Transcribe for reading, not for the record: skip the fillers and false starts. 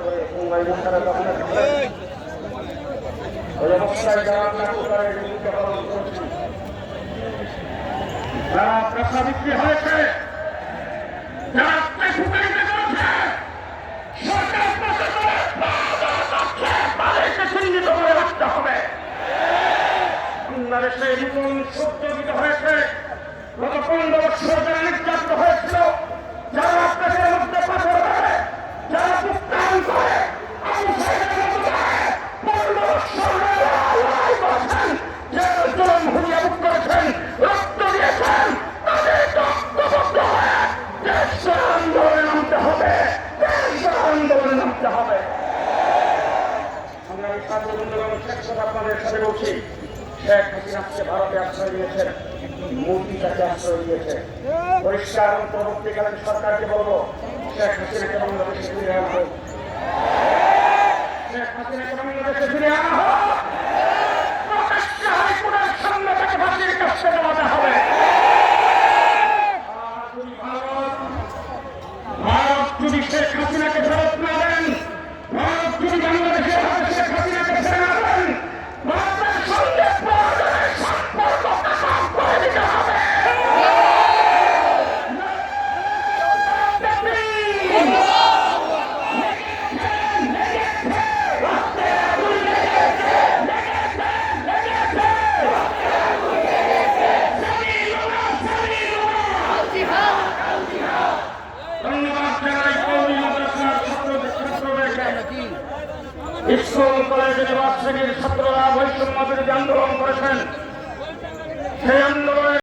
করে পুনরায় মোশাররফ আপনার ওই অবস্থায় যারা নাটকের ভূমিকা পালন করছেন, যারা পেশা বিক্রি হয়েছে, যারা পেশুকারিতে চলছে, সরকার প্রশাসনের তাদেরকে চিহ্নিত করে রাখতে হবে। বাংলাদেশে নতুন সত্য দিতে হয়েছে। গত 15 বছর যারা নির্যাতিত হয়েছিল, যারা পেটের মধ্যে পাথর দেয়, যারা বুকটান করে, আবু সাইদের মতো দেয়, 15 বছর লড়াই করেছেন, যারা জুলুম হুলিয়া বুক করেছেন, রক্ত দিয়েছেন, তাদের ঐক্যবদ্ধ হয়ে দেশের আন্দোলনে নামতে হবে, দেশের আন্দোলনে নামতে হবে। আমরা এই ছাত্র বন্ধুগণ শেখ কথা আপনাদের সাথে বলছি, শেখ হাসিনা আজকে ভারতে আশ্রয় দিয়েছেন, মোদী তাকে আশ্রয় দিয়েছে। পরিষ্কার এবং পরবর্তীকালীন সরকারকে বলবো, শেখ হাসিনাকে বাংলাদেশে ফিরে আনা হোক, শেখ হাসিনাকে বাংলাদেশে ফিরে আনা হোক। প্রকাশ্যে হাইকোর্টের সামনে থেকে ফাঁসির কাছে দেওয়াতে হবে। ভারত যদি শেখ হাসিনাকে ফেরত না দেন, ভারত যদি বাংলাদেশের হাতে শেখ হাসিনাকে ফিরে না দেন, ভারতের সঙ্গে প্রয়োজনের সম্পর্ক কাটাম করে দিতে হবে। স্কুল কলেজ ইউনিভার্সিটির ছাত্ররা বৈষম্য বিরোধী আন্দোলন করেছেন, সেই আন্দোলনের